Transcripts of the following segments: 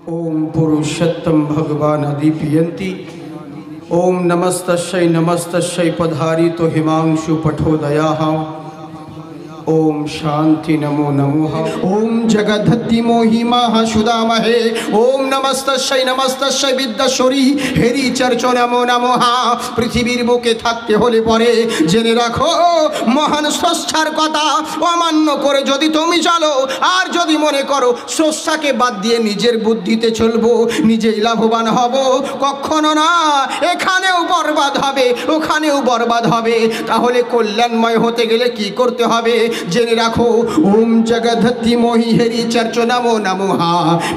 ओम पुरुषोत्तम भगवान अदीपयन्ति। ओम नमस्तस्यै पधारी तो हिमांशु पठोदयाः। ओम शांति नमो नमः। ओम जगद्धि मोहिमा सुदामहे। ओम नमस्तस्यै विद्याश्वरी हेरी चर्च नमो नमः। पृथिवीर बुके थाकते होले परे जेने राखो महान स्रष्टार कथा अमान्य करे यदि तुमी चलो और यदि मने करो स्रष्टाके बाद दिए निजेर बुद्धिते चलबो निजेई लाभवान हब कखनो ना। एखानेও बरबाद हबे ओखानेও बरबाद हबे। ताहले कल्याणमय होते गेले कि करते हबे जेने राखो। ओम जगद्धि मोहि हेरी चर्च नमो नमः।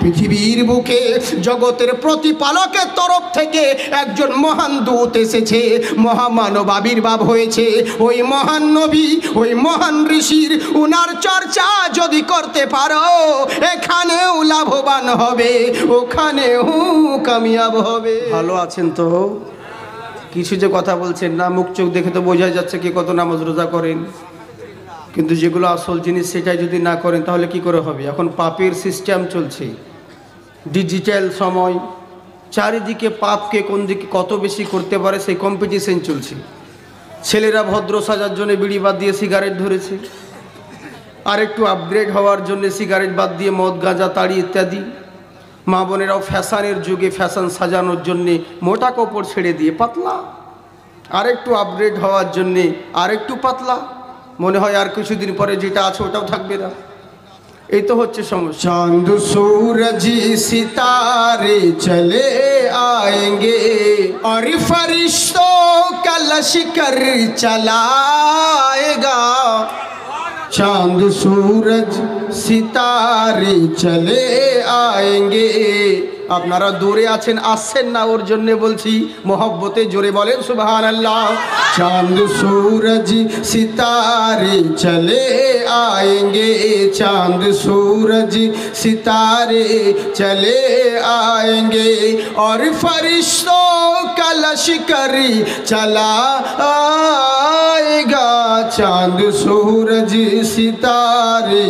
पृथिवीर बुके जगतेर प्रतिपालकेर तरफ थेके एकजन महान दूत एसेछे महामानव आविर्भाव हयेछे। ओई महान नबी ओई महान ऋषिर उनार चर्चा यदि करते पारो एखानेও लाभवान हबे ओखानेও कामयाब हबे। भालो आছেন তো? কিছু যে কথা বলছেন না মুখ চোখ দেখে তো বোঝা যাচ্ছে কি কত নামাজ রোজা করেন, কিন্তু যেগুলো আসল জিনিস সেটাই যদি না করেন তাহলে কি করে হবে? এখন পাপের সিস্টেম চলছে, ডিজিটাল সময়, চারিদিকে পাপকে কোন দিকে কত বেশি করতে পারে সেই কম্পিটিশন চলছে। ছেলেরা ভদ্র সাজার জন্য বিড়ি বাদ দিয়ে সিগারেট ধরেছে, আর একটু আপগ্রেড হওয়ার জন্য সিগারেট বাদ দিয়ে মদ গাঁজা তাড়ি ইত্যাদি। মা বোনেরাও ফ্যাশনের যুগে ফ্যাশন সাজানোর জন্যে মোটা কাপড় ছেড়ে দিয়ে পাতলা, আর একটু আপগ্রেড হওয়ার জন্যে আর একটু পাতলা। মনে হয় আর কিছুদিন পরে যেটা আছে ওটাও থাকবে না। এই তো হচ্ছে সমস্যা। চাঁদ सूरज सितारे चले आएंगे और फरिश्तों का लश्कर चलाएगा। चांद सूरज सितारे चले आएंगे। আপনারা দূরে আছেন আসছেন না ওর জন্য বলছি मोहब्बते জোরে বলেন সুবহানাল্লাহ। चांद सूरज सितारे चले आएंगे चांद सूरज सितारे चले आएंगे और फरिश्तों का लश्कर चला आएगा। चांद सूरज सितारे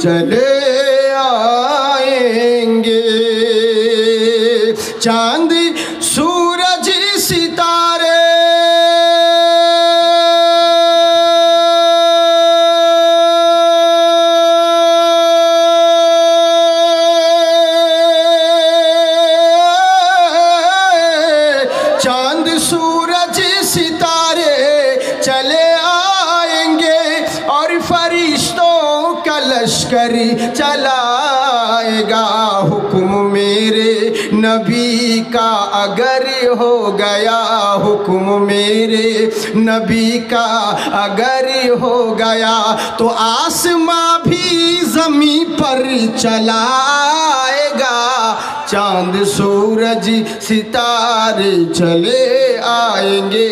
चले आएंगे। चांद सूरज सितारे चांद सूरज सितारे चले आएंगे और फरिश्तों का लश्कर चलाएगा। हुक्म मेरे नबी का अगर हो गया हुक्म मेरे नबी का अगर हो गया तो आसमां भी ज़मीं पर चलाएगा। चांद सूरज सितारे चले आएंगे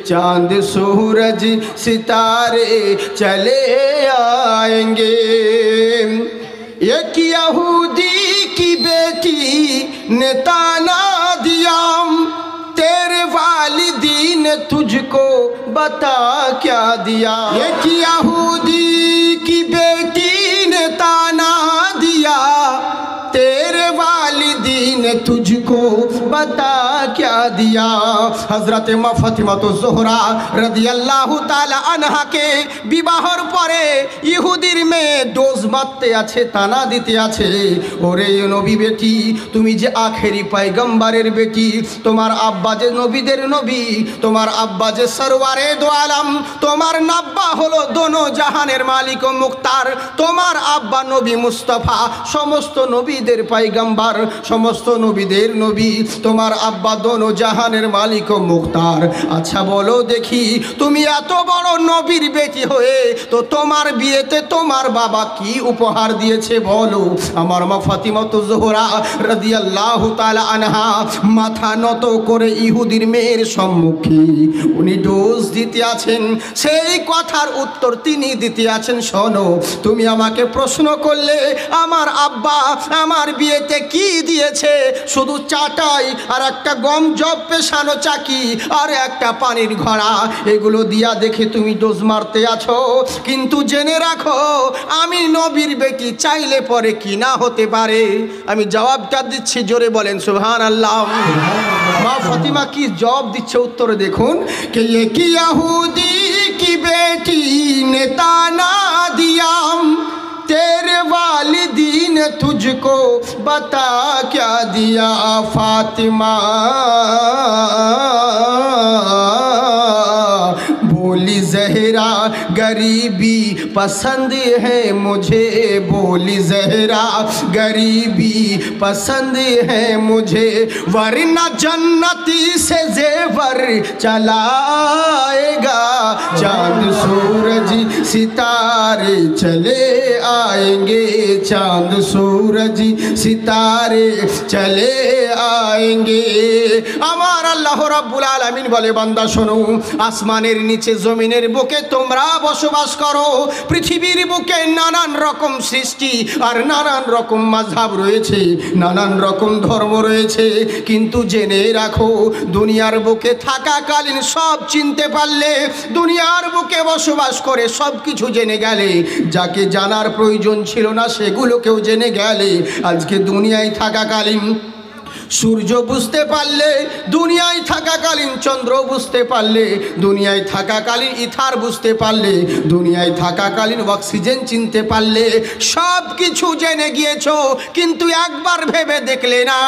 चांद सूरज सितारे चले आएंगे। एक यहूदी की बेटी ने ताना दिया तेरे वालिदी ने तुझको बता क्या दिया। एक यहूदी की बेटी ने ताना दिया तेरे वालिदी ने तुझको बता क्या दिया। हजरत मा फातिमा तो ज़ोहरा रदियल्लाहु ताला अनहा के विवाहर परे इहुदिर में डोज मारते आछे ताना दिते आछे ओरे नबी बेटी तुमी जे आखेरी पैगम्बरेर बेटी तोमार आब्बा जे नबीदेर नबी तोमार आब्बा जे सरवारे दो आलम तोमार नाब्बा हलो दोनो जहानेर मालिक ओ मुख्तार तोमार आब्बा नबी मुस्तफा समस्त नबीदेर पैगम्बर समस्त नबीदेर नबी तोमार आब्बा दोनो जहानेर मालिक ओ मुख्तार। अच्छा बोलो देखी तुमी एत बड़ो नबीर बेटी होए तो तोमार बिয়েতে तोमार बाबा की उपहार दिएছে बोलो। आमार मा फातिमा तो ज़ोहरा রাদিয়াল্লাহু তাআলা আনহা মাথা নত করে ইহুদির মেয়ের সম্মুখে উনি ডোজ দিতে আছেন সেই কথার উত্তর তিনি দিতে আছেন। শোনো তুমি আমাকে প্রশ্ন করলে আমার আব্বা আমার বিয়েতে কি কি দিয়েছে? শুধু চাটাই আর একটা গম জব পেশানো চাকি আর একটা পানির ঘড়া। এগুলো দিয়া দেখে তুমি ডোজ মারতে আছো, কিন্তু জেনে রাখো আমি নবীর বেটি, চাইলে পরে কি না হতে পারে। আমি জবাবটা দিচ্ছি, জোরে বলেন সুবহানাল্লাহ। মা ফাতিমা কি জবাব দিচ্ছে, উত্তরে দেখুন। কে ये की यहूदी की बेटी ने ताना दिया, तेरे वालिदी ने तुझको बता क्या दिया फातिमा। बोली जहरा गरीबी पसंद है मुझे, बोली जहरा गरीबी पसंद है मुझे, वरना जन्नती से जेवर चलाएगा, चांद सूरज सितारे चले आएंगे, चांद सूरज सितारे चले आएंगे। আমার আল্লাহ রাব্বুল আলামিন বলে, বান্দা শোনো, আসমানের নিচে জমিনের বুকে তোমরা বসবাস করো, পৃথিবীর বুকে নানান রকম সৃষ্টি আর নানান রকম মাযহাব রয়েছে, নানান রকম ধর্ম রয়েছে, কিন্তু জেনে রাখো দুনিয়ার বুকে থাকাকালীন সব চিনতে পারলে, দুনিয়ার বুকে বসবাস করে সব কিছু জেনে গেলে, যাকে জানার প্রয়োজন ছিল না সেগুলোকেও জেনে গেলে, আজকে দুনিয়ায় থাকাকালীন সূর্য বুঝতে পারলে, দুনিয়ায় থাকাকালীন চন্দ্র বুঝতে পারলে, দুনিয়ায় থাকাকালীন ইথার বুঝতে পারলে, দুনিয়ায় থাকাকালীন অক্সিজেন চিনতে পারলে, সব কিছু জেনে গিয়েছো, কিন্তু একবার ভেবে দেখলে না,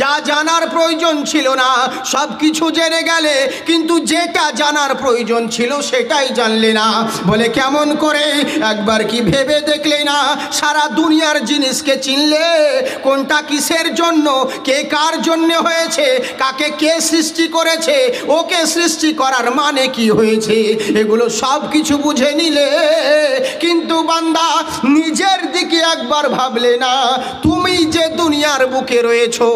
যা জানার প্রয়োজন ছিল না সব কিছু জেনে গেলে, কিন্তু যেটা জানার প্রয়োজন ছিল সেটাই জানলে না। বলে কেমন করে? একবার কি ভেবে দেখলে না, সারা দুনিয়ার জিনিসকে চিনলে, কোনটা কিসের জন্য, কে কার জন্য হয়েছে, কাকে কে সৃষ্টি করেছে, ওকে সৃষ্টি করার মানে কি হয়েছে, এগুলো সব কিছু বুঝে নিলে, কিন্তু বান্দা নিজের দিকে একবার ভাবলে না, তুমি যে দুনিয়ার বুকে রয়েছো,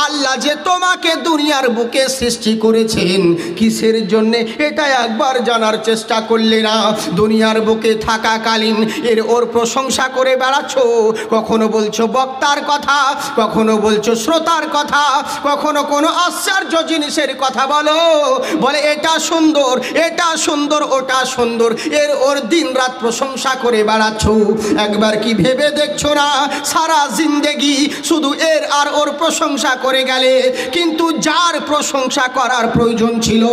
আল্লাহ যে তোমাকে দুনিয়ার বুকে সৃষ্টি করেছেন কিসের জন্য, এটা একবার জানার চেষ্টা করলে না। দুনিয়ার বুকে থাকাকালীন ওর প্রশংসা করে বেড়াচ্ছ, কখনো বলছো বক্তার কথা, কখনো বলছো শ্রোতার কথা, কখনো কোনো আশ্চর্য জিনিসের কথা বলো, বলে এটা সুন্দর, এটা সুন্দর, ওটা সুন্দর, ওর দিন রাত প্রশংসা করে বেড়াচ্ছ। একবার কি ভেবে দেখছো না, সারা জিন্দেগি শুধু আর ওর প্রশংসা করে গেলে, কিন্তু যার প্রশংসা করার প্রয়োজন ছিল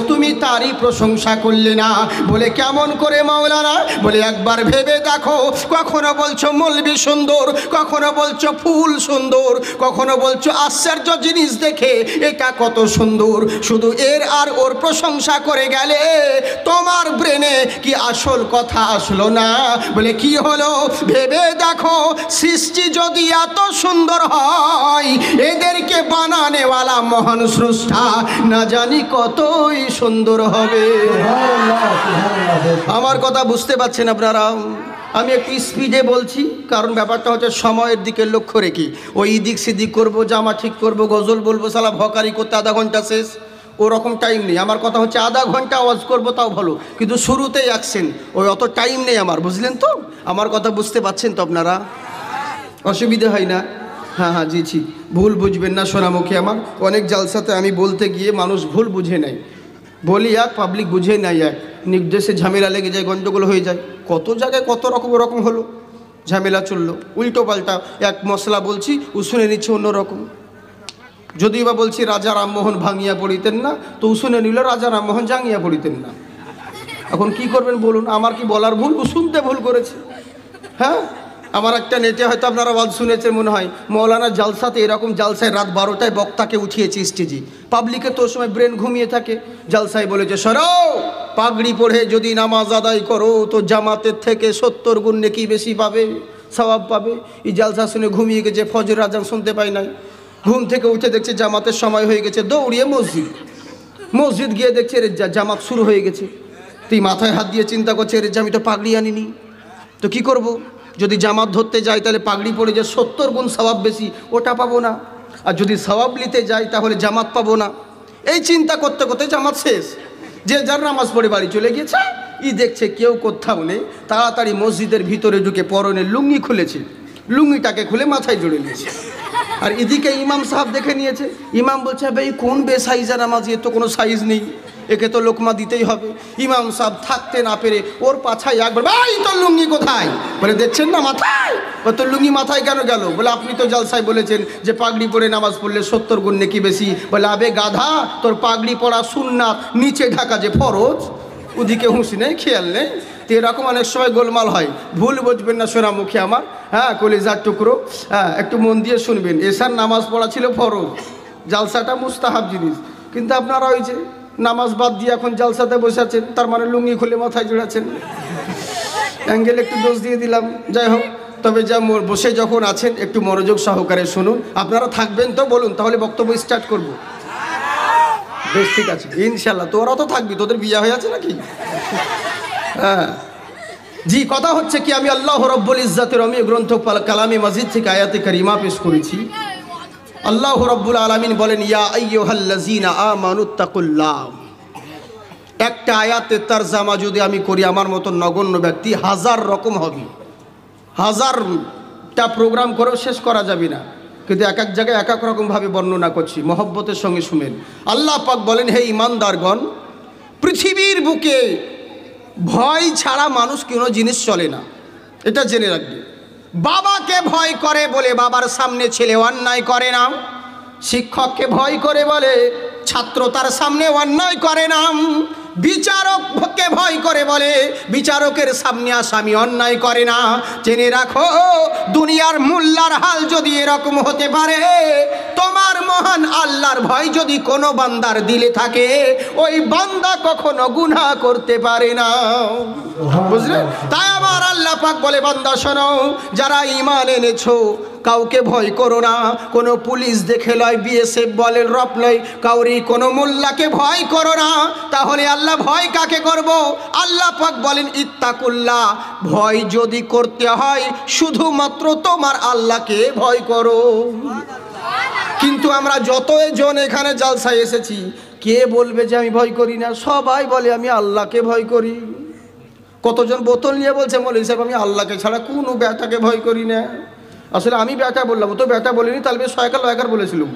তুমি তারই প্রশংসা করলে না। বলে কেমন করে মাওলানা? বলে একবার ভেবে দেখো, কখনো বলছো মৌলবি সুন্দর, কখনো বলছো ফুল সুন্দর, কখনো বলছো আশ্চর্য জিনিস দেখে এটা কত সুন্দর, শুধু আর ওর প্রশংসা করে গেলে, তোমার ব্রেনে কি আসল কথা আসলো না? বলে কি হলো? ভেবে দেখো, সৃষ্টি যদি এত সুন্দর হয়, এদেরকে বানানেওয়ালা মহান স্রষ্টা না জানি কতই সুন্দর হবে। আমার কথা বুঝতে পারছেন আপনারা? আমি একটু স্পিডে বলছি, কারণ ব্যাপারটা হচ্ছে সময়ের দিকে লক্ষ্য রেখে, ওই দিক সেদিক করবো, জামা ঠিক করবো, গজল বলবো, সালা ভকারি করতে আধা ঘন্টা শেষ, ওরকম টাইম নেই। আমার কথা হচ্ছে আধা ঘন্টা আওয়াজ করবো তাও ভালো, কিন্তু শুরুতেই অ্যাকশন, ওই অত টাইম নেই আমার, বুঝলেন তো? আমার কথা বুঝতে পারছেন তো আপনারা? অসুবিধা হয় না? হ্যাঁ হ্যাঁ, জি জি, ভুল বুঝবেন না সোনামুখী আমার। অনেক জালসাতে আমি বলতে গিয়ে মানুষ ভুল বুঝে নেয়, বলি এক, পাবলিক বুঝে নেয় এক, নির্দেশে ঝামেলা লেগে যায়, গণ্ডগোল হয়ে যায়, কত জায়গায় কত রকম হলো, ঝামেলা চললো, উল্টো পাল্টা এক মশলা বলছি, ও শুনে নিচ্ছে অন্যরকম। যদিও বা বলছি রাজা রামমোহন ভাঙিয়া পড়িতেন না, তো ও শুনে নিল রাজা রামমোহন জাঙ্গিয়া পড়িতেন না। এখন কি করবেন বলুন? আমার কি বলার ভুল? ও শুনতে ভুল করেছে। হ্যাঁ, আমার একটা নেটে হয়তো আপনারা আওয়াজ শুনেছেন মনে হয়, মৌলানা জালসাতে, এরকম জালসায় রাত 12টায় বক্তাকে উঠিয়েছে স্টেজে, পাবলিকে তো সময় ব্রেন ঘুমিয়ে থাকে, জালসায় বলেছে সরো, পাগড়ি পরে যদি নামাজ আদায় করো তো জামাতের থেকে 70 গুণ নেকি বেশি পাবে, সওয়াব পাবে। এই জালসা শুনে ঘুমিয়ে গেছে, ফজর আজান শুনতে পাই নাই, ঘুম থেকে উঠে দেখছে জামাতের সময় হয়ে গেছে, দৌড়িয়ে মসজিদ গিয়ে দেখছে রে জামাত শুরু হয়ে গেছে। তুই মাথায় হাত দিয়ে চিন্তা করছে, রে আমি তো পাগড়ি আনিনি, তো কি করব? যদি জামাত ধরতে যাই তাহলে পাগড়ি পরে যে 70 গুণ সওয়াব বেশি, ওটা পাবো না, আর যদি সওয়াব নিতে যাই তাহলে জামাত পাবো না। এই চিন্তা করতে করতে জামাত শেষ, যে যার নামাজ পড়ে বাড়ি চলে গিয়েছে। ই দেখছে কেউ কোথাও নেই, তাড়াতাড়ি মসজিদের ভিতরে ঢুকে পরনে লুঙ্গি খুলেছে, লুঙ্গিটাকে খুলে মাথায় জড়ে নিয়েছে। আর এদিকে ইমাম সাহেব দেখে নিয়েছে, ইমাম বলছে ভাই কোন বেসাইজা নামাজি, এর তো কোনো সাইজ নেই, একে তো লোকমা দিতেই হবে। ইমাম সাহেব থাকতে না পেরে ওর পাছায় একবার, ভাই তোর লুঙ্গি কোথায়? বলে দেখছেন না মাথায়। ও তোর লুঙ্গি মাথায় কেন গেল? বলে আপনি তো জলসায় বলেছেন যে পাগড়ি পরে নামাজ পড়লে 70 গুণ নেকি বেশি। বলে আবে গাধা, তোর পাগড়ি পরা সুন্নাত, নিচে ঢাকা যে ফরজ। ওদিকে হুঁশি নেই, খেয়াল নেই। তো এরকম অনেক সময় গোলমাল হয়, ভুল বুঝবেন না সোনামুখী আমার, হ্যাঁ কলিজার টুকরো, হ্যাঁ একটু মন দিয়ে শুনবেন। এশার নামাজ পড়া ছিল ফরজ, জালসাটা মুস্তাহাব জিনিস, কিন্তু আপনারা ওই যে নামাজ বাদ দিয়ে এখন জালসাতে বসে আছেন, তার মানে লুঙ্গি খুলে মাথায় জড়াচ্ছেন। অ্যাঙ্গেল একটু দোষ দিয়ে দিলাম, যাই হোক। তবে যা বসে যখন আছেন একটু মনোযোগ সহকারে শুনুন। আপনারা থাকবেন তো বলুন, তাহলে বক্তব্য স্টার্ট করব। বেশ ঠিক আছে ইনশাল্লাহ, তোরা তো থাকবি, তোদের বিয়ে হয়ে আছে নাকি? হ্যাঁ জি, কথা হচ্ছে কি, আমি আল্লাহ রব্বুল ইজ্জাতের অমীয় গ্রন্থ কালামে মাজিদ থেকে আয়াতে কারিমা পেশ করেছি। আল্লাহ রব্বুল আলামিন বলেন, ইয়া আইয়ুহাল্লাযীনা আমানুত্তাকুল্লাহ। একটা আয়াতের তরজমা যদি আমি করি, আমার মতো নগণ্য ব্যক্তি 1000 রকম হবে, 1000টা প্রোগ্রাম করেও শেষ করা যাবে না, কিন্তু এক এক জায়গায় এক এক রকমভাবে বর্ণনা করছি, মহব্বতের সঙ্গে শুনেন। আল্লাহ পাক বলেন, হে ঈমানদারগণ, পৃথিবীর বুকে ভয় ছাড়া মানুষ কোনো জিনিস চলে না, এটা জেনে রাখবে। বাবাকে ভয় করে বলে বাবার সামনে ছেলে অন্যায় করে না, শিক্ষককে ভয় করে বলে ছাত্র তার সামনে অন্যায় করে না, বিচারককে ভয় করে বলে বিচারকের সামনে আসামি অন্যায় করে না। জেনে রাখো, দুনিয়ার মোল্লার হাল যদি এরকম হতে পারে, তোমার মহান আল্লাহর ভয় যদি কোনো বান্দার দিলে থাকে, ওই বান্দা কখনো গুনাহ করতে পারে না। বুঝলে? তাই আমার আল্লাহ পাক বলে, বান্দা শোনো, যারা ঈমান এনেছো, কাউকে ভয় করো না। কোনো পুলিশ দেখে লয়, বিএসএফ বলে, রপ লয়, কাউরি কোনো মোল্লাকে ভয় করো না। তাহলে আল্লাহ ভয় কাকে করব? আল্লাহ পাক বলেন, ইত্তাকুল্লাহ, ভয় যদি করতে হয় শুধুমাত্র তোমার আল্লাহকে ভয় করো। কিন্তু আমরা যতজন এখানে জালসায় এসেছি, কে বলবে যে আমি ভয় করি না? সবাই বলে আমি আল্লাহকে ভয় করি। কতজন বোতল নিয়ে বলছে, মৌলভী সাহেব আমি আল্লাহকে ছাড়া কোনো ব্যাটাকে ভয় করি না। আসলে আমি ব্যাটা বললাম, ও তো ব্যাটা বলিনি, তাহলে সয়কার বলেছিলাম,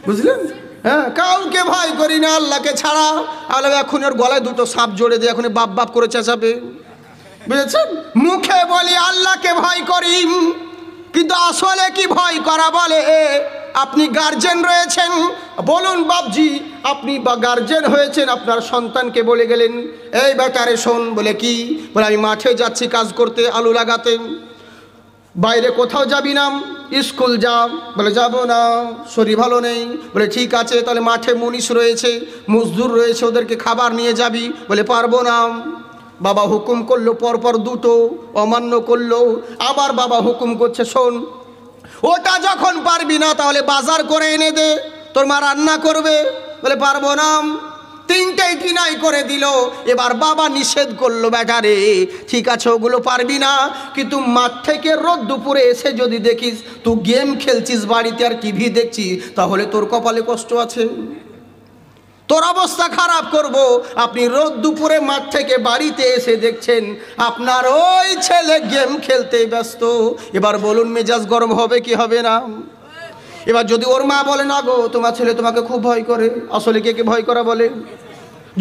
বুঝলেন? হ্যাঁ, কাউকে ভয় করি না আল্লাহকে ছাড়া। আল্লাহ এখন ওর গলায় দুটো সাপ জোড়ে দিয়ে এখন বাপ বাপ করে চেঁচাবে, বুঝেছেন? মুখে বলি আল্লাহকে ভয় করি, কিন্তু আসলে কি ভয় করা বলে? আপনি গার্জেন রয়েছেন, বলুন বাপজি, আপনি বা গার্জেন হয়েছেন, আপনার সন্তানকে বলে গেলেন, এই বেটারে শোন। বলে কি? বলে আমি মাঠে যাচ্ছি কাজ করতে, আলু লাগাতে, বাইরে কোথাও যাবি না? স্কুল যা। বলে যাব না, শরীর ভালো নেই। বলে ঠিক আছে, তাহলে মাঠে মুনিশ রয়েছে, মজদুর রয়েছে, ওদেরকে খাবার নিয়ে যাবি। বলে পারবো না। বাবা হুকুম করলো, পরপর দুটো অমান্য করলো, আবার বাবা হুকুম করছে, শোন, ওটা যখন পারবি না তাহলে বাজার করে এনে দে, তোর মা রান্না করবে। বলে পারবো না। তিনটেই কিনাই করে দিল। এবার বাবা নিষেধ করলো, বেটারে ঠিক আছে ওগুলো পারবি না, কিন্তু মাঠ থেকে রোদ দুপুরে এসে যদি দেখিস তুই গেম খেলছিস বাড়িতে আর টিভি দেখছিস, তাহলে তোর কপালে কষ্ট আছে, তোর অবস্থা খারাপ করব। আপনি রোদ দুপুরে মাঠ থেকে বাড়িতে এসে দেখছেন আপনার ওই ছেলে গেম খেলতে ব্যস্ত। এবার বলুন মেজাজ গরম হবে কি হবে না? এবার যদি ওর মা বলে, না গো তোমার ছেলে তোমাকে খুব ভয় করে, আসলে কে কে ভয় করা বলে?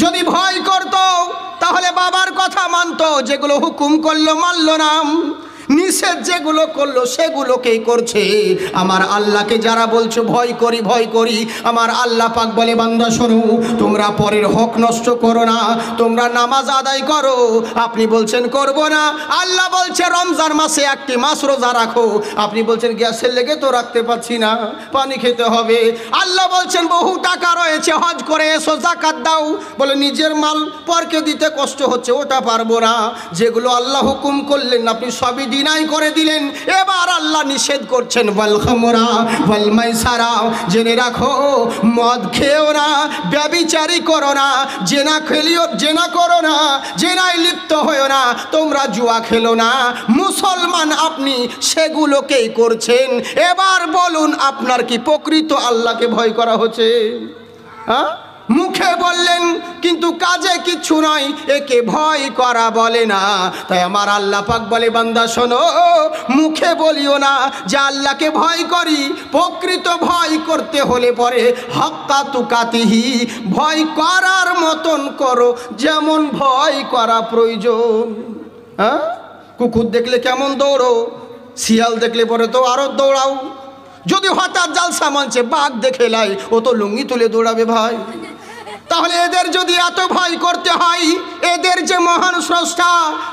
যদি ভয় করতো তাহলে বাবার কথা মানতো, যেগুলো হুকুম করলো মানলো না, নিষেধ যেগুলো করলো সেগুলোকেই করছে। আমার আল্লাহকে যারা বলছো ভয় করি ভয় করি, আমার আল্লাহ পাক বলে, বান্দা শোনো, তোমরা পরের হক নষ্ট করো না, তোমরা নামাজ আদায় করো। আপনি বলছেন করব না, আল্লাহ বলছে রমজান মাসে একটি মাস রোজা রাখো। আপনি বলছেন গ্যাসের লেগে তো রাখতে পারছি না, পানি খেতে হবে। আল্লাহ বলছেন বহু টাকা রয়েছে, হজ করে এসো, যাকাত দাও। বলে নিজের মাল পরকে দিতে কষ্ট হচ্ছে, ওটা পারবো না। যেগুলো আল্লাহ হুকুম করলেন আপনি সবই ডিনাই করে দিলেন। এবার আল্লাহ নিষেধ করছেন, ওয়াল খামরা ওয়াল মাইসারা, জেনে রাখো মদ খেও না, ব্যভিচারী করো না, জেনা খেলিও, জেনা করো না, জেনায় লিপ্ত হয়েও না, তোমরা জুয়া খেলো না। মুসলমান আপনি সেগুলোকেই করছেন। এবার বলুন আপনার কি প্রকৃত আল্লাহকে ভয় করা হচ্ছে? হ্যাঁ, মুখে বললেন কিন্তু কাজে কিচ্ছু নয়, একে ভয় করা বলে না। তাই আমার আল্লাহ পাক বলে, বান্দা শোনো, মুখে বলিও না যে আল্লাহকে ভয় করি। প্রকৃত ভয় করতে হলে পরে হাক্কা তুকাতিহি, ভয় করার মতন করো যেমন ভয় করা প্রয়োজন। হ্যাঁ, কুকুর দেখলে কেমন দৌড়ো, শিয়াল দেখলে পরে তো আরো দৌড়াও। যদি হঠাৎ জালসা মঞ্চে বাঘ দেখে লাই, ও তো লুঙ্গি তুলে দৌড়াবে ভাই। তাহলে এদের যদি এত ভয় করতে হয়, এদের যে মহান স্রষ্টা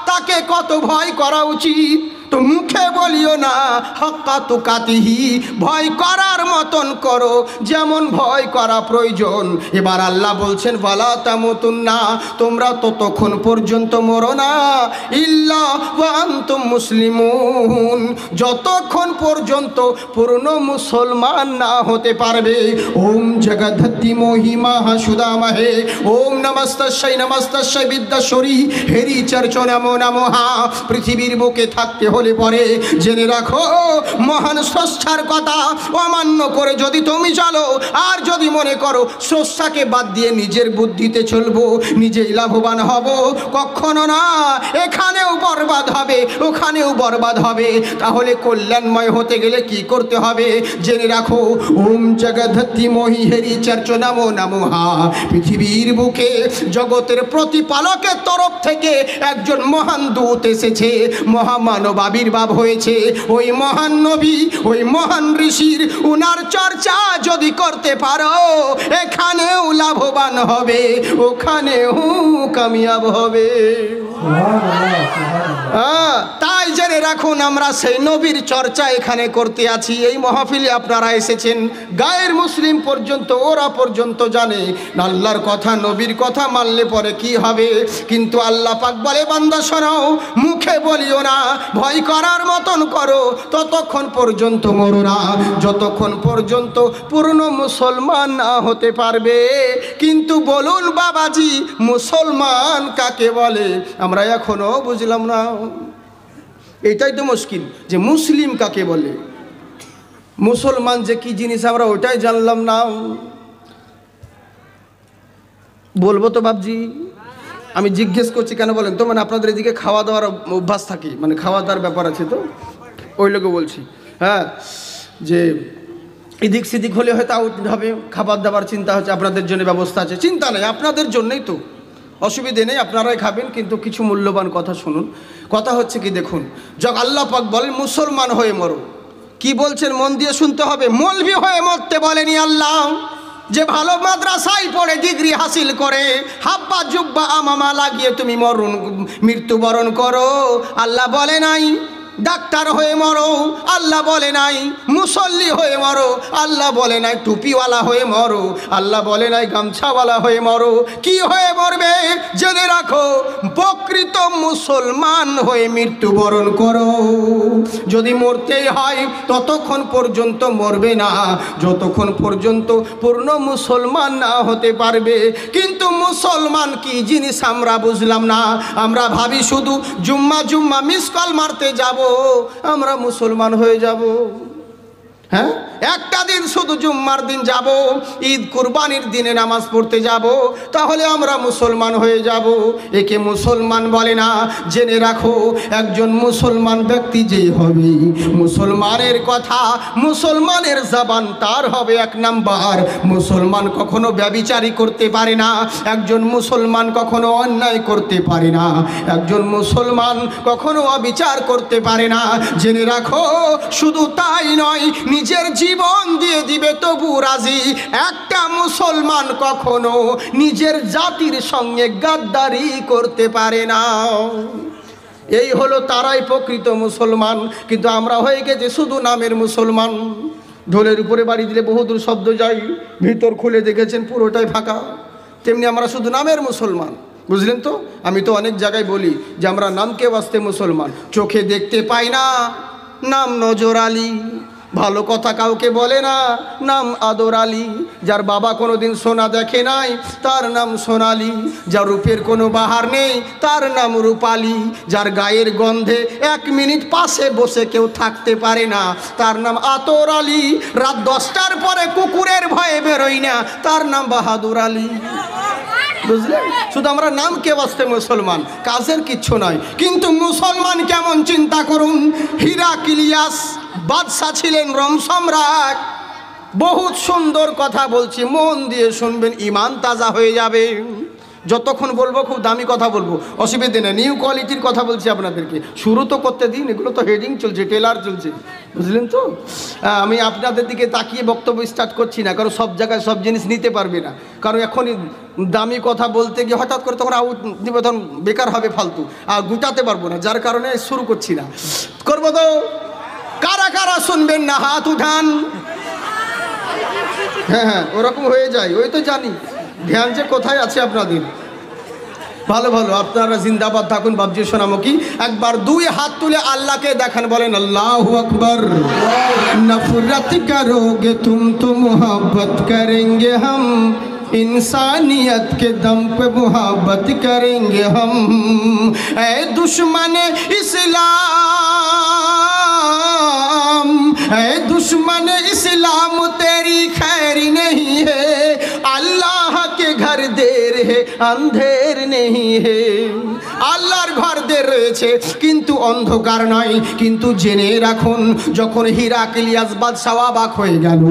তাকে কত ভয় করা উচিত। তো মুখে বলিও না হাক্কা তুকাতিহি, ভয় করার মতন করো যেমন ভয় করা প্রয়োজন। এবার আল্লাহ বলছেন, ওয়ালা তামুতুন্না, তোমরা ততক্ষণ পর্যন্ত মরো না ইল্লা ওয়া আনতুম মুসলিমুন, যতক্ষণ পর্যন্ত পূর্ণ মুসলমান না হতে পারবে। ওম জগদ্ধি মহিমা সুদামহে, ওম নমস্তস্যৈ বিদ্যাশ্বরী হেরি চর্চ নমো নমঃ। পৃথিবীর বুকে থাকতে হলে পরে জেনে রাখো, মহান স্রষ্টার কথা অমান্য করে যদি তুমি চলো, আর যদি মনে করো স্রষ্টাকে বাদ দিয়ে নিজের বুদ্ধিতে চলবো, নিজেই লাভবান হব, কখনো না। এখানেও বরবাদ হবে, ওখানেও বরবাদ হবে। তাহলে কল্যাণময় হতে গেলে কি করতে হবে জেনে রাখো। ওম জগদ্ধি মহি হেরি চর্চ নমো নমঃ। পৃথিবীর বুকে জগতের প্রতিপালকের তরফ থেকে একজন মহান দূত এসেছে, মহামানব আবির্ভাব হয়েছে। ওই মহান নবী, ওই মহান ঋষির উনার চর্চা যদি করতে পারো, এখানেও লাভবান হবে, ওখানেও কামিয়াব হবে। তাই জেনে রাখুন, আমরা সেই নবীর চর্চা এখানে করতে আছি। এই মাহফিলে আপনারা এসেছেন, গায়ের মুসলিম পর্যন্ত ওরা পর্যন্ত জানে আল্লাহর কথা, নবীর কথা মানলে পরে কি হবে। কিন্তু আল্লাহ পাক বলে, বান্দা শোনাও, মুখে বলিও না, ভয় করার মতন করো, ততক্ষণ পর্যন্ত মরো না যতক্ষণ পর্যন্ত পূর্ণ মুসলমান না হতে পারবে। কিন্তু বলুন বাবাজি, মুসলমান কাকে বলে? আমরা এখনো বুঝলাম না। এটাই তো মুশকিল যে মুসলিম কাকে বলে, মুসলমান যে কি জিনিস আমরা ওটাই জানলাম না। বলবো তো বাবজি, আমি জিজ্ঞেস করছি কেন বলেন তো, মানে আপনাদের এদিকে খাওয়া দাওয়ার অভ্যাস থাকে, মানে খাওয়া দাওয়ার ব্যাপার আছে, তো ওই লোকে বলছি। হ্যাঁ, যে এদিক সেদিক হলে হয়তো আউট হবে, খাবার দাবার চিন্তা হচ্ছে, আপনাদের জন্য ব্যবস্থা আছে। চিন্তা নেই, আপনাদের জন্যই তো, অসুবিধে নেই, আপনারাই খাবেন। কিন্তু কিছু মূল্যবান কথা শুনুন। কথা হচ্ছে কি দেখুন, যখন আল্লাহ পাক বলেন মুসলমান হয়ে মরো, কি বলছেন মন দিয়ে শুনতে হবে। মৌলভী হয়ে মরতে বলেনি আল্লাহ, যে ভালো মাদ্রাসায় পড়ে ডিগ্রি হাসিল করে হাব্বা জুব্বা আমামা লাগিয়ে তুমি মৃত্যুবরণ করো, আল্লাহ বলে নাই। ডাক্তার হয়ে মরো, আল্লাহ বলে নাই। মুসল্লি হয়ে মরো, আল্লাহ বলে নাই। টুপিওয়ালা হয়ে মরো, আল্লাহ বলে নাই গামছাওয়ালা হয়ে মরো। কি হয়ে মরবে জেনে রাখো, প্রকৃত মুসলমান হয়ে মৃত্যুবরণ করো। যদি মরতেই হয় ততক্ষণ পর্যন্ত মরবে না যতক্ষণ পর্যন্ত পূর্ণ মুসলমান না হতে পারবে। কিন্তু মুসলমান কি জিনিস আমরা বুঝলাম না। আমরা ভাবি শুধু জুম্মা মিস কল মারতে যাব, আমরা মুসলমান হয়ে যাব। হ্যাঁ, একটা দিন শুধু জুম্মার দিন যাব, ঈদ কুরবানির দিনে নামাজ পড়তে যাব, তাহলে আমরা মুসলমান হয়ে যাব। একে মুসলমান বলে না। জেনে রাখো, একজন মুসলমান ব্যক্তি যেই হবে, মুসলমানের কথা, মুসলমানের জবান তার হবে এক নাম্বার। মুসলমান কখনো ব্যভিচারী করতে পারে না, একজন মুসলমান কখনো অন্যায় করতে পারে না, একজন মুসলমান কখনো অবিচার করতে পারে না। জেনে রাখো, শুধু তাই নয়, নিজের জীবন দিয়ে দিবে তবু রাজি। একটা মুসলমান কখনো নিজের জাতির সঙ্গে গাদ্দারি করতে পারে না। এই হলো তারাই প্রকৃত মুসলমান। কিন্তু আমরা হয়ে গেছে শুধু নামের মুসলমান। ঢোলের উপরে বাড়ি দিলে বহুদূর শব্দ যায়, ভিতর খুলে দেখেছেন পুরোটাই ফাঁকা। তেমনি আমরা শুধু নামের মুসলমান, বুঝলেন তো। আমি তো অনেক জায়গায় বলি যে আমরা নামকে বাঁচতে মুসলমান। চোখে দেখতে পাই না, নাম নজর আলী। ভালো কথা কাউকে বলে না, নাম আদর আলী। যার বাবা কোনোদিন সোনা দেখে নাই তার নাম সোনালি। যার রূপের কোনো বাহার নেই তার নাম রূপালী। যার গায়ের গন্ধে 1 মিনিট পাশে বসে কেউ থাকতে পারে না তার নাম আতর আলী। রাত 10টার পরে কুকুরের ভয়ে বেরোই না তার নাম বাহাদুর আলী। বুঝলেন? শুধু আমরা নামকে বাঁচতে মুসলমান, কাজের কিচ্ছু নয়। কিন্তু মুসলমান কেমন চিন্তা করুন। হিরাক্লিয়াস বাদশা ছিলেন, রোম সম্রাট। বহুত সুন্দর কথা বলছি, মন দিয়ে শুনবেন, ইমান তাজা হয়ে যাবে। যতক্ষণ বলবো খুব দামি কথা বলবো, অসুবিধে নেই। নিউ কোয়ালিটির কথা বলছি আপনাদেরকে। শুরু তো করতে দিন, এগুলো তো হেডিং চলছে, টেলার চলছে, বুঝলেন তো? আমি আপনাদের দিকে তাকিয়ে বক্তব্য স্টার্ট করছি না, কারণ সব জায়গায় সব জিনিস নিতে পারবে না। কারণ এখনই দামি কথা বলতে গিয়ে হঠাৎ করে তখন আউট দিব, তখন বেকার হবে, ফালতু, আর গুটাতে পারবো না। যার কারণে শুরু করছি না। করবো তো? কারা কারা শুনবেন না হাত উঠান। হ্যাঁ হ্যাঁ, ওরকম হয়ে যায়, ওই তো জানি। ধ্যান যে কোথায় আছে আপনাদের। ভালো ভালো, আপনারা জিন্দাবাদ থাকুন। বাবজি সোনামুখী একবার 2 হাত তুলে আল্লাহকে দেখান, বলেন আল্লাহু আকবার। নফরত করোগে তুম তো মোহব্বত করেंगे हम, इंसानियत के दम पे मोहब्बत करेंगे हम। ऐ दुश्मन इस्लाम, ऐ दुश्मन इस्लाम तेरी खैर नहीं है। अल्लाह के घर देर है अंधेर नहीं है। আল্লাহর ঘর দের রয়েছে কিন্তু অন্ধকার নয়। কিন্তু জেনে রাখুন, যখন হিরাক্লিয়াস বাদশা অবাক হয়ে গেল,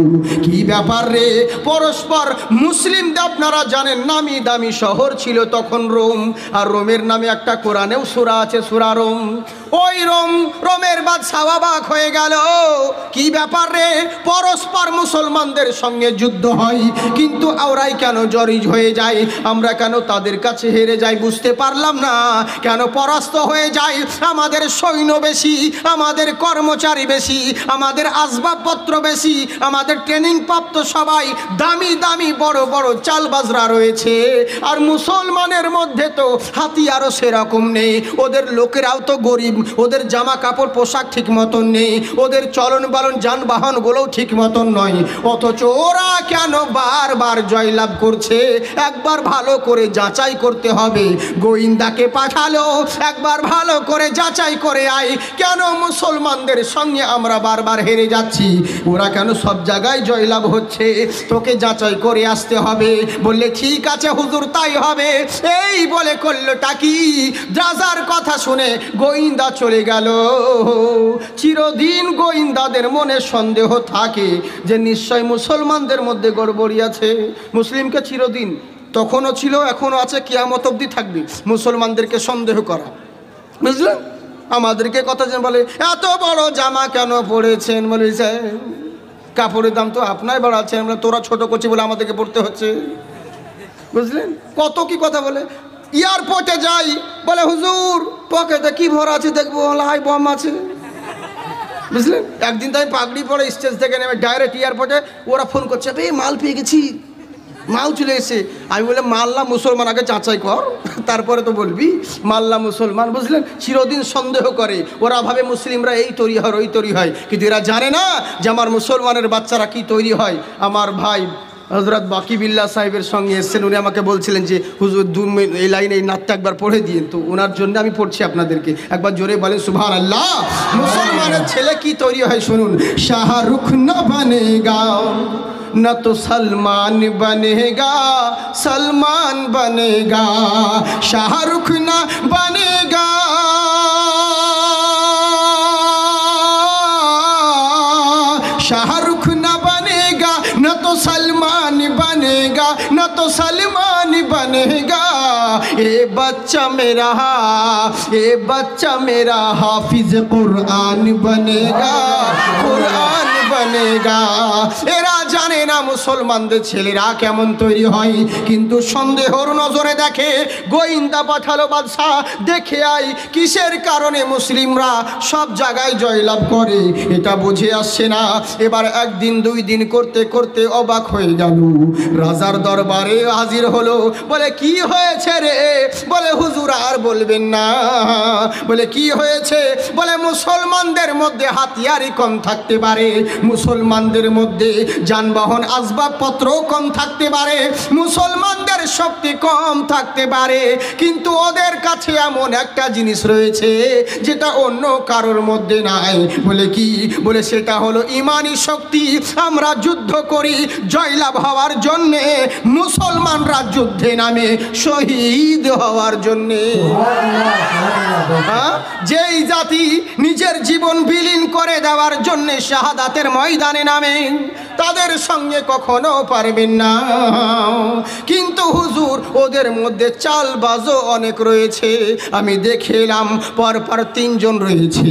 কি ব্যাপার রে, পরস্পর মুসলিম, আপনারা জানেন নামি দামি শহর ছিল তখন রোম। আর রোমের নামে একটা কোরআনেও সূরা আছে, সূরা রোম। ওই রোমের বাদশা অবাক হয়ে গেল, কি ব্যাপার রে, পরস্পর মুসলমানদের সঙ্গে যুদ্ধ হয় কিন্তু ওরাই কেন জয়ী হয়ে যায়, আমরা কেন তাদের কাছে হেরে যাই বুঝতে পারলাম না। কেন পরাস্ত হয়ে যায়? আমাদের সৈন্য বেশি, আমাদের কর্মচারী বেশি, আমাদের আসবাবপত্র বেশি, আমাদের ট্রেনিং প্রাপ্ত সবাই দামি দামি বড় বড় চালবাজরা রয়েছে। আর মুসলমানের মধ্যে তো হাতিয়ারও সেরকম নেই। ওদের লোকেরাও তো গরিব, ওদের জামা কাপড় পোশাক ঠিক মতন নেই, ওদের চলন বালন যানবাহনগুলোও ঠিক মতন নয়। অথচ ওরা কেন বারবার জয়লাভ করছে? একবার ভালো করে যাচাই করতে হবে। গোয়েন্দাকে পাঠালো, একবার ভালো করে যাচাই করে আয়, কেন মুসলমানদের সঙ্গে আমরা বারবার হেরে যাচ্ছি, ওরা কেন সব জায়গায় জয়লাভ হচ্ছে, তোকে যাচাই করে আসতে হবে। বললে ঠিক আছে হুজুর, তাই হবে। এই বলে করলোটা কি, রাজার কথা শুনে গোয়েন্দা চলে গেল। চিরদিন গোয়েন্দাদের মনে সন্দেহ থাকে যে নিশ্চয় মুসলমানদের মধ্যে গড়বড়ি আছে। মুসলিমকে চিরদিন, তখনও ছিল, এখনও আছে, কিয়ামত অবধি থাকবে মুসলমানদেরকে সন্দেহ করা। বুঝলেন? আমাদেরকে কথা যেন বলে, এত বড় জামা কেন পড়েছেন? বলেছে কাপড়ের দাম তো আপনাই বাড়াচ্ছেন, আমরা তোরা ছোট করছি বলে আমাদেরকে পড়তে হচ্ছে। বুঝলেন? কত কি কথা বলে। এয়ারপোর্টে যাই, বলে হুজুর পকেটে কি ভরা আছে দেখবো, হাই বম আছে। বুঝলেন? একদিন তাই পাগড়ি পরে স্টেজ থেকে নেমে ডাইরেক্ট এয়ারপোর্টে ওরা ফোন করছে, মাল পেয়ে গেছি, মাল চলে এসে। আমি বলে মাল্লা মুসলমান, আগে যাচাই কর, তারপরে তো বলবি মাল্লা মুসলমান। বুঝলেন? চিরদিন সন্দেহ করে, ওরা ভাবে মুসলিমরা এই তৈরি হয় ওই তৈরি হয়, কিন্তু এরা জানে না যে আমার মুসলমানের বাচ্চারা কি তৈরি হয়। আমার ভাই হযরত বাকিবিল্লাহ সাহেবের সঙ্গে এসেছেন, উনি আমাকে বলছিলেন যে হুজুর এই লাইনে এই নাতটা একবার পড়ে দিন, তো ওনার জন্য আমি পড়ছি আপনাদেরকে। একবার জোরে বলেন সুবহানাল্লাহ। মুসলমানের ছেলে কি তৈরি হয় শুনুন। শাহরুখ না বনেগা না তো সলমান বনেগা, সলমান বনেগা। শাহরুখ না বনেগা, শাহরুখ না বনেগা, না তো सलमान बनेगा, न तो सलमान बनेगा। ये बच्चा मेरा हाफिज कुरान बनेगा, कुरान बनेगा। এরা জানে না মুসলমানদের ছেলেরা কেমন তৈরি হয়, কিন্তু সন্দেহর নজরে দেখে। গোয়েন্দা পাঠালো বাদশা, দেখে আয় কিসের কারণে মুসলিমরা সব জায়গায় জয়লাভ করে, এটা বুঝে আসছে না। এবার একদিন দুই দিন করতে করতে করতে অবাক হয়ে গেল। রাজার দরবারে হাজির হলো, বলে কি হয়েছে রে? বলে হুজুর আর বলবেন না। বলে কি হয়েছে? বলে মুসলমানদের মধ্যে হাতিয়ারই কম থাকতে পারে, মুসলমানদের মধ্যে যানবাহন আসবাবপত্র কম থাকতে পারে, মুসলমানদের শক্তি কম থাকতে পারে, কিন্তু ওদের কাছে এমন একটা জিনিস রয়েছে যেটা অন্য কারোর মধ্যে নাই। বলে কি? বলে সেটা হলো ইমানি শক্তি। আমরা যুদ্ধ করি জয়লাভ হওয়ার জন্যে, মুসলমানরা যুদ্ধে নামে শহীদ হওয়ার জন্যে। যেই জাতি নিজের জীবন বিলীন করে দেওয়ার জন্যে শাহাদাতের ময়দানে নামে, তাদের সঙ্গে কখনো পারবেন না। কিন্তু হুজুর ওদের মধ্যে চালবাজও অনেক রয়েছে। আমি দেখে এলাম পরপর 3 জন রয়েছে।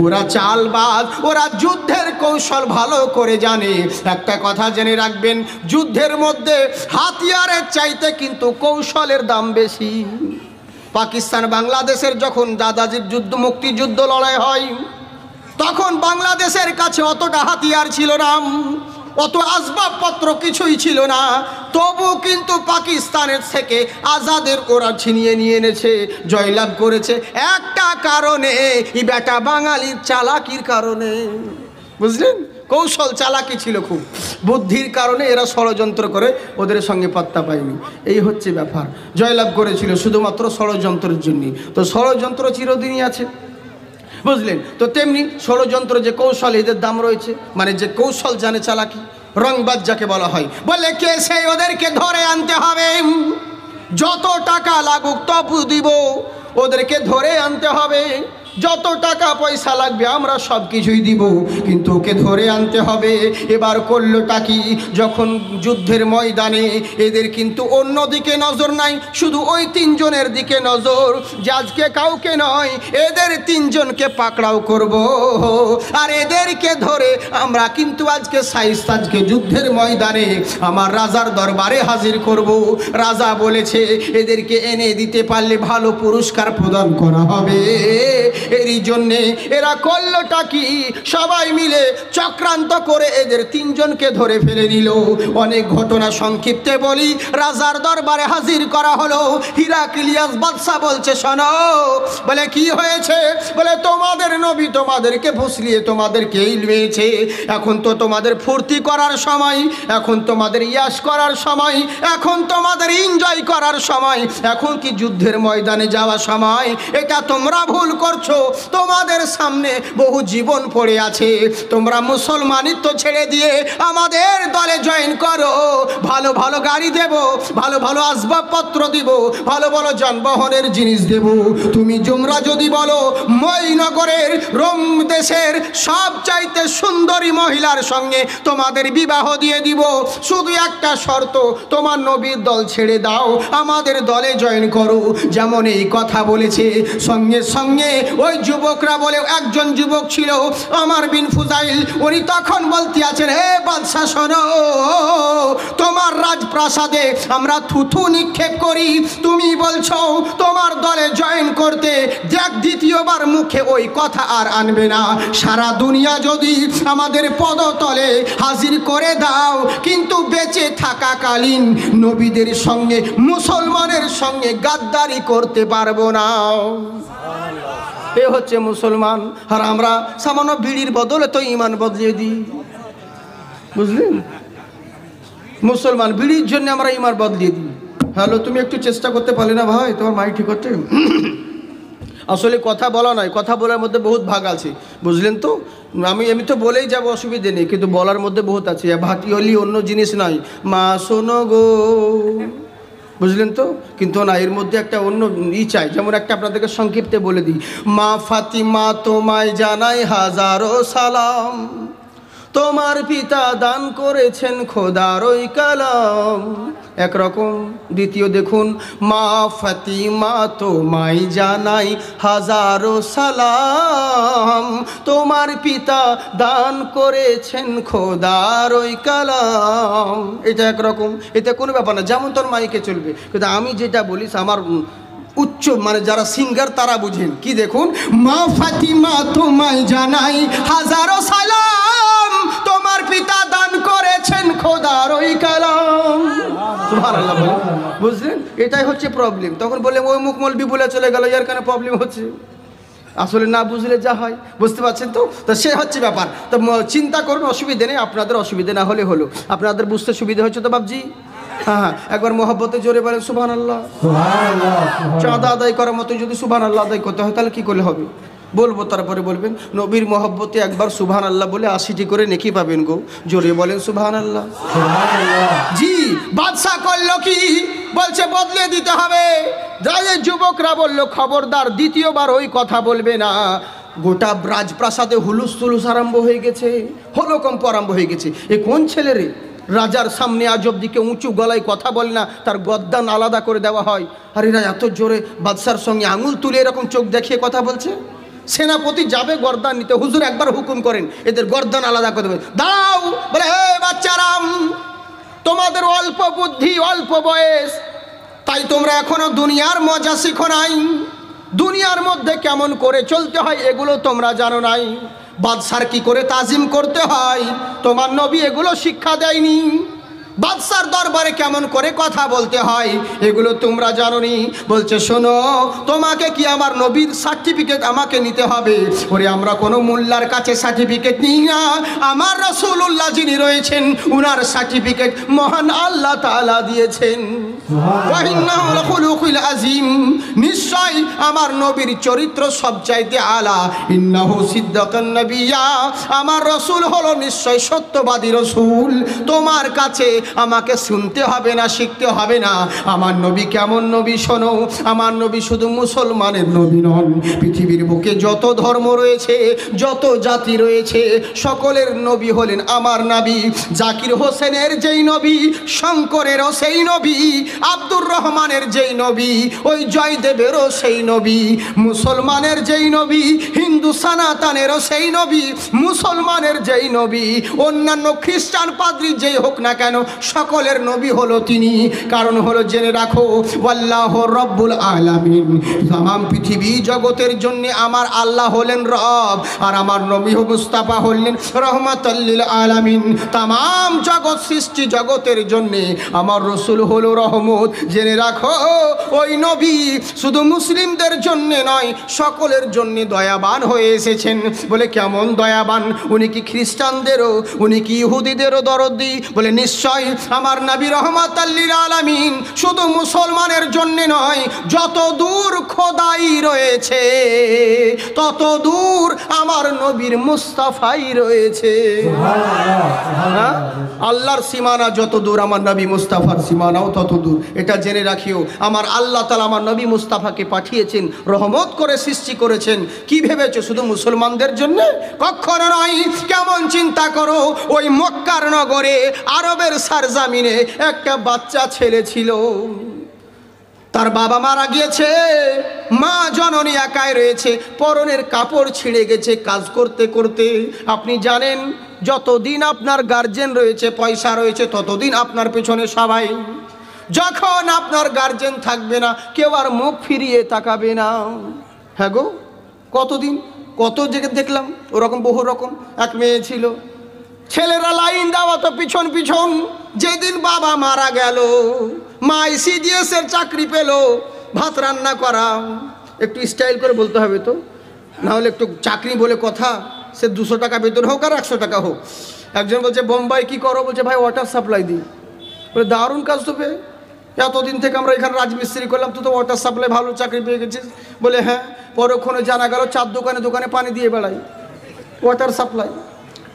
ওরা চালবাজ, ওরা যুদ্ধের কৌশল ভালো করে জানে। একটা কথা জেনে রাখবেন, যুদ্ধের মধ্যে হাতিয়ারের চাইতে কিন্তু কৌশলের দাম বেশি। পাকিস্তান বাংলাদেশের যখন দাদাজির যুদ্ধ, মুক্তিযুদ্ধ লড়াই হয়, তখন বাংলাদেশের কাছে অতটা হাতিয়ার ছিল না, অত আসবাবপত্র কিছুই ছিল না। তবু কিন্তু পাকিস্তানের থেকে আজাদের ওরা ছিনিয়ে নিয়ে এনেছে, জয়লাভ করেছে। একটা কারণে, এই বেটা বাঙালির চালাকির কারণে। বুঝলেন? কৌশল চালাকি ছিল খুব, বুদ্ধির কারণে এরা ষড়যন্ত্র করে ওদের সঙ্গে পাত্তা পায়নি। এই হচ্ছে ব্যাপার। জয়লাভ করেছিল শুধুমাত্র ষড়যন্ত্রের জন্য। তো ষড়যন্ত্র চিরদিনই আছে, বুঝলেন? তো তেমনি ষড়যন্ত্র যে কৌশল, এদের দাম রয়েছে। মানে যে কৌশল জানে, চালাকি, রংবাজ যাকে বলা হয়। বলে কে সেই? ওদেরকে ধরে আনতে হবে, যত টাকা লাগুক তবু দিব, ওদেরকে ধরে আনতে হবে। যত টাকা পয়সা লাগবে আমরা সব কিছুই দিব, কিন্তু ওকে ধরে আনতে হবে। এবার করলোটা কি? যখন যুদ্ধের ময়দানে এদের কিন্তু অন্য দিকে নজর নাই, শুধু ওই 3 জনের দিকে নজর, যে আজকে কাউকে নয়, এদের 3 জনকে পাকড়াও করব, আর এদেরকে ধরে আমরা কিন্তু আজকে আজকে যুদ্ধের ময়দানে আমার রাজার দরবারে হাজির করব। রাজা বলেছে এদেরকে এনে দিতে পারলে ভালো পুরস্কার প্রদান করা হবে। এরই জন্যে এরা করলোটা কি? সবাই মিলে চক্রান্ত করে এদের 3 জনকে ধরে ফেলে দিল। অনেক ঘটনা সংক্ষিপ্তে বলি। রাজার দরবারে হাজির করা হলো। হিরাক্লিয়াস বাদশা বলছে, শোনো। বলে কি হয়েছে? বলে তোমাদের নবী তোমাদেরকে ফুসলিয়ে তোমাদেরকে ইলমেছে। এখন তো তোমাদের ফুর্তি করার সময়, এখন তোমাদের ইয়াশ করার সময়, এখন তোমাদের এনজয় করার সময়, এখন কি যুদ্ধের ময়দানে যাওয়া সময়? এটা তোমরা ভুল করছো। তোমাদের সামনে বহু জীবন পড়ে আছে। তোমরা মুসলমানিত্ব ছেড়ে দিয়ে আমাদের দলে জয়েন করো। ভালো ভালো গাড়ি দেব, ভালো ভালো আসবাবপত্র দিব, ভালো ভালো যানবাহনের জিনিস দেব। তুমি তোমরা যদি বলো ময়নগরের, রোম দেশের সবচাইতে সুন্দরী মহিলার সঙ্গে তোমাদের বিবাহ দিয়ে দিব, শুধু একটা শর্ত, তোমার নবীর দল ছেড়ে দাও, আমাদের দলে জয়েন করো। যেমন এই কথা বলেছে, সঙ্গে সঙ্গে ওই যুবকরা বলে, একজন যুবক ছিল ওমর বিন ফুজাইল, উনি তখন বলতে আছেন, হে বাদশা শোনো, তোমার রাজপ্রাসাদে আমরা থুথু নিক্ষেপ করি, তুমি বলছো তোমার দলে জয়েন করতে, দেখ দ্বিতীয়বার মুখে ওই কথা আর আনবে না। সারা দুনিয়া যদি আমাদের পদতলে হাজির করে দাও, কিন্তু বেঁচে থাকাকালীন নবীদের সঙ্গে, মুসলমানের সঙ্গে গাদ্দারি করতে পারবো না। এ হচ্ছে মুসলমান। আর আমরা সামান্য বিড়ির বদলে তো ইমান বদলিয়ে দিই। বুঝলেন? মুসলমান বিড়ির জন্য আমরা ইমান বদলিয়ে দিই। হ্যালো, তুমি একটু চেষ্টা করতে পারলে না ভাই, তোমার মাইক ঠিক করতে? আসলে কথা বলা নয়, কথা বলার মধ্যে বহুত ভাগ আছে, বুঝলেন তো? আমি তো বলেই যাবো, অসুবিধে নেই, কিন্তু বলার মধ্যে বহুত আছে। ভাটি হলি অন্য জিনিস নয়, মা শোনো গো, বুঝলেন তো? কিন্তু না, এর মধ্যে একটা অন্য চাই। যেমন একটা আপনাদেরকে সংক্ষিপ্তে বলে দিই, মা ফাতিমা তোমায় জানাই হাজারো সালাম, তোমার পিতা দান করেছেন খোদার ওই কালাম। একরকম। দ্বিতীয় দেখুন, মা ফাতিমা তোমায় জানাই হাজারো সালাম, তোমার পিতা দান করেছেন খোদার ওই কালাম। এটা একরকম, এতে কোনো ব্যাপার না, যেমন তোর মাইকে চলবে। কিন্তু আমি যেটা বলিস আমার উচ্চ, মানে যারা সিঙ্গার তারা বুঝেন। কি দেখুন, মা ফাতিমা তোমায় জানাই হাজারো সালাম, তোমার পিতা দান করেছেন খোদার ওই কালাম। সুবহানাল্লাহ বলেন, বুঝলেন? এটাই হচ্ছে প্রবলেম। তখন বলে ওই মুখ মৌলবি বলে চলে গেল, এর কেন প্রবলেম হচ্ছে? আসলে না বুঝলে যা হয়, বুঝতে পারছেন তো? তো সে হচ্ছে ব্যাপার। তো চিন্তা করুন, অসুবিধে নেই, আপনাদের অসুবিধে না হলে হলো। আপনাদের বুঝতে সুবিধা হচ্ছে তো বাবজি? হ্যাঁ, একবার মহব্বতে জোরে বলেন সুবহানাল্লাহ। চাঁদা আদায় করার মতো যদি সুবহানাল্লাহ আদায় করতে হয় তাহলে কি করলে হবে? বলবো, তারপরে বলবেন। নবীর মহব্বতে একবার সুবহানাল্লাহ বলে 80টি করে নেকি পাবেন গো। জোরে বলেন সুবহানাল্লাহ। জি, বাদশা করলো কি? বলছে বদলে দিতে হবে। যাদের যুবকরা বললো খবরদার দ্বিতীয়বার ওই কথা বলবে না। গোটা রাজপ্রাসাদে হুলুস তুলুস আরম্ভ হয়ে গেছে, হলকম্প আরম্ভ হয়ে গেছে। এ কোন ছেলে রে? রাজার সামনে আজব দিকে উঁচু গলায় কথা বলে না, তার গদ্দান আলাদা করে দেওয়া হয়। আর এরা এত জোরে বাদশার সঙ্গে আঙুল তুলে এরকম চোখ দেখিয়ে কথা বলছে। সেনাপতি যাবে গর্দান নিতে, হুজুর একবার হুকুম করেন এদের গর্দান আলাদা করে দেবে। দাও বলে, হে বাচ্চারাম, তোমাদের অল্প বুদ্ধি, অল্প বয়স, তাই তোমরা এখনো দুনিয়ার মজা শিখো নাই। দুনিয়ার মধ্যে কেমন করে চলতে হয় এগুলো তোমরা জানো নাই। বাদশার কি করে তাজিম করতে হয় তোমার নবী এগুলো শিক্ষা দেয়নি। বাদশার দরবারে কেমন করে কথা বলতে হয় এগুলো তোমরা জানোনি। বলছে শোনো, তোমাকে কি আমার নবীর সার্টিফিকেট আমাকে নিতে হবে? ওরে আমরা কোনো মোল্লার কাছে সার্টিফিকেট নিই না, আমার রাসূলুল্লাহ যিনি রয়েছেন উনার সার্টিফিকেট মহান আল্লাহ তাআলা দিয়েছেন। আজিম, নিশ্চয় আমার নবীর চরিত্র সবচাইতে আলা। ইন্নাহু সিদ্দাকান নাবিয়্যা, আমার রাসূল হলো নিশ্চয় সত্যবাদী রাসূল। তোমার কাছে আমাকে শুনতে হবে না, শিখতে হবে না। আমার নবী কেমন নবী শোনো। আমার নবী শুধু মুসলমানের নবী নন, পৃথিবীর বুকে যত ধর্ম রয়েছে, যত জাতি রয়েছে, সকলের নবী হলেন আমার নবী। জাকির হোসেনের যেই নবী, শঙ্করেরও সেই নবী, আব্দুর রহমানের যেই নবী, ওই জয়দেবেরও সেই নবী, মুসলমানের যেই নবী, হিন্দু সনাতনেরও সেই নবী, মুসলমানের যেই নবী, অন্যান্য খ্রিস্টান পাদ্রী যেই হোক না কেন, সকলের নবী হলো তিনি। কারণ হলো জেনে রাখো, আল্লাহ রব্বুল আলামিন, তামাম পৃথিবী জগতের জন্য আমার আল্লাহ হলেন রব, আর আমার নবী মুস্তাফা হলেন রহমাতুল লিল আলামিন। তামাম জগৎ সৃষ্টি জগতের জন্য আমার রসুল হলো রহমত। জেনে রাখো, ওই নবী শুধু মুসলিমদের জন্য নয়, সকলের জন্য দয়াবান হয়ে এসেছেন। বলে কেমন দয়াবান? উনি কি খ্রিস্টানদেরও, উনি কি ইহুদিদেরও দরদি? বলে নিশ্চয় আমার নবী রহমাতুল লিল আলামিন শুধু মুসলমানের জন্য নয়, যত দূর খোদাই রয়েছে তত দূর আমার নবীর মুস্তাফাই রয়েছে। আল্লাহর সীমানা যত দূর, আমার নবী মুস্তাফার সীমানাও তত দূর। এটা জেনে রাখিও, আমার আল্লাহ তাআলা আমার নবী মুস্তাফাকে পাঠিয়েছেন, রহমত করে সৃষ্টি করেছেন। কি ভেবেছো শুধু মুসলমানদের জন্য? কখনো নয়। কেমন চিন্তা করো, ওই মক্কার নগরে আরবের সারজামিনে একটা বাচ্চা ছেলে ছিল, তার বাবা মারা গিয়েছে, মা জননী একাই রয়েছে, পরনের কাপড় ছিঁড়ে গেছে কাজ করতে করতে। আপনি জানেন, যতদিন আপনার গার্জেন রয়েছে, পয়সা রয়েছে, ততদিন আপনার পেছনে সবাই। যখন আপনার গার্জেন থাকবে না, কেউ আর মুখ ফিরিয়ে তাকাবে না। হ্যাঁ গো, কতদিন কত জায়গায় দেখলাম ওরকম, বহু রকম। এক মেয়ে ছিল, ছেলেরা লাইন দেওয়া তো পিছন পিছন। যেদিন বাবা মারা গেল, মা ICDS এর চাকরি পেল, ভাত রান্না করা। একটু স্টাইল করে বলতে হবে তো, নাহলে একটু চাকরি বলে কথা, সে 200 টাকা বেতন হোক আর 100 টাকা হোক। একজন বলছে বোম্বাই কি করো? বলছে ভাই ওয়াটার সাপ্লাই দিই। বলে দারুণ কাজ তো পেয়ে, এতদিন থেকে আমরা এখানে রাজমিস্ত্রি করলাম, তো ওয়াটার সাপ্লাই ভালো চাকরি পেয়ে গেছিস। বলে হ্যাঁ। পরক্ষণে জানা গেল 4 দোকানে দোকানে পানি দিয়ে বেড়াই, ওয়াটার সাপ্লাই।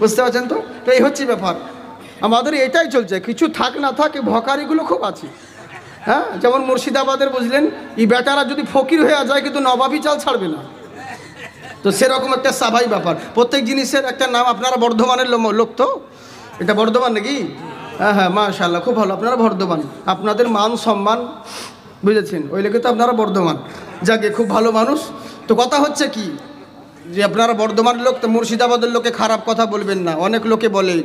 বুঝতে পারছেন তো? এই হচ্ছে ব্যাপার। আমাদের এটাই চলছে, কিছু থাক না থাকে ভকারিগুলো খুব আছে। হ্যাঁ, যেমন মুর্শিদাবাদের বুঝলেন, এই বেটারা যদি ফকির হয়ে যায় কিন্তু নবাবি চাল ছাড়বে না। তো সেরকম একটা স্বাভাবিক ব্যাপার। প্রত্যেক জিনিসের একটা নাম। আপনারা বর্ধমানের লোক তো? এটা বর্ধমান নাকি? হ্যাঁ হ্যাঁ, মাশাআল্লাহ, খুব ভালো। আপনারা বর্ধমান, আপনাদের মান সম্মান, বুঝেছেন, ওই লেগে তো আপনারা বর্ধমান। যাকে খুব ভালো মানুষ। তো কথা হচ্ছে কি, যে আপনারা বর্ধমানের লোক, তো মুর্শিদাবাদের লোকে খারাপ কথা বলবেন না। অনেক লোকে বলে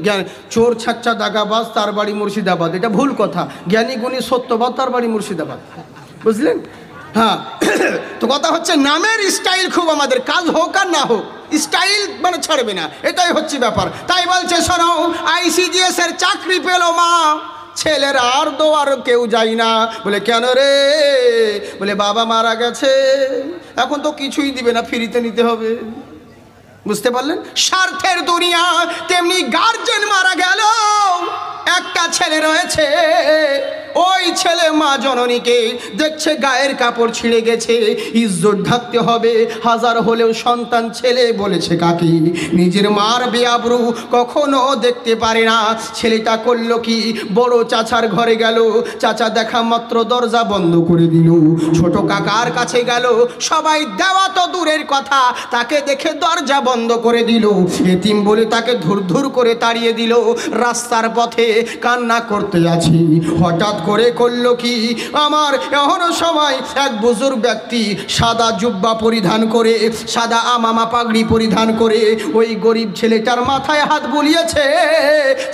চোর ছাচ্চা দাগাবাজ তার বাড়ি মুর্শিদাবাদ, এটা ভুল কথা। জ্ঞানী গুণী সত্যবাদ তার বাড়ি মুর্শিদাবাদ, বুঝলেন? হ্যাঁ। তো কথা হচ্ছে নামের স্টাইল খুব আমাদের, কাজ হোক আর না হোক স্টাইল মানে ছাড়বে না, এটাই হচ্ছে ব্যাপার। তাই বলছে শোনো, ICDS এর চাকরি পেল মা, ছেলের আর দোয়ার কেউ যায় না। বলে কেন রে? বলে বাবা মারা গেছে, এখন তো কিছুই দিবে না, ফ্রিতে নিতে হবে। বুঝতে পারলেন? স্বার্থের দুনিয়া। তেমনি গার্জেন মারা গেল, একটা ছেলে রয়েছে, ওই ছেলে মা জননীকে দেখছে গায়ের কাপড় ছিঁড়ে গেছে, ইজ্জত ঢাকতে হবে, হাজার হলেও সন্তান ছেলে। বলেছে কাকি নিজের মার বেআবরু কখনো দেখতে পারে না। ছেলেটা করলো কি, বড় চাচার ঘরে গেল, চাচা দেখা মাত্র দরজা বন্ধ করে দিল। ছোট কাকার কাছে গেল, সবাই দেওয়া তো দূরের কথা, তাকে দেখে দরজা বন্ধ করে দিল। এতিম বলে তাকে ধুর ধুর করে তাড়িয়ে দিল। রাস্তার পথে কান্না করতে আছি, হঠাৎ করে করলো কি, আমার এখনো সময় এক বুজুর্গ ব্যক্তি সাদা জুব্বা পরিধান করে, সাদা আমামা পাগড়ি পরিধান করে ওই গরিব ছেলেটার মাথায় হাত বুলিয়েছে।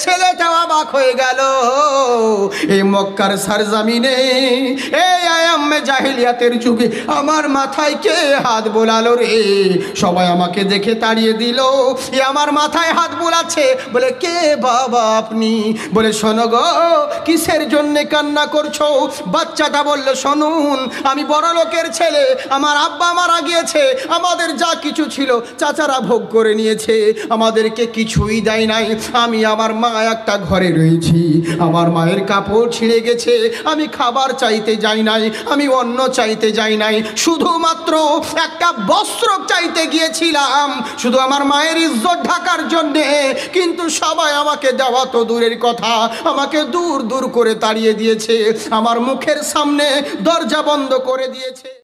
ছেলেটা অবাক হয়ে গেল, এই মক্কার সরজমিনে, এই আয়াম্মে জাহিলিয়াতের যুগে আমার মাথায় কে হাত বোলালো রে? সবাই আমাকে দেখে তাড়িয়ে দিল, এ আমার মাথায় হাত বোলাচ্ছে। বলে কে বাবা আপনি? বলে শোনো গো, কিসের জন্যে কান্না করছো? বাচ্চাটা বলল শুনুন, আমি বড় লোকের ছেলে, আমার আব্বা মারা গিয়েছে, আমাদের যা কিছু ছিল চাচারা ভোগ করে নিয়েছে, আমাদেরকে কিছুই দেয় নাই। আমি আমার মা একটা ঘরে রয়েছি, আমার মায়ের কাপড় ছিঁড়ে গেছে, আমি খাবার চাইতে যাই নাই, আমি অন্ন চাইতে যাই নাই, শুধুমাত্র একটা বস্ত্র চাইতে গিয়েছিলাম, শুধু আমার মায়ের ইজ্জত ঢাকার জন্যে। কিন্তু সবাই আমাকে দেওয়া তো দূরের কথা, আমাকে দূর দূর করে তাড়িয়ে দিয়েছে, আমার মুখের সামনে দরজা বন্ধ করে দিয়েছে।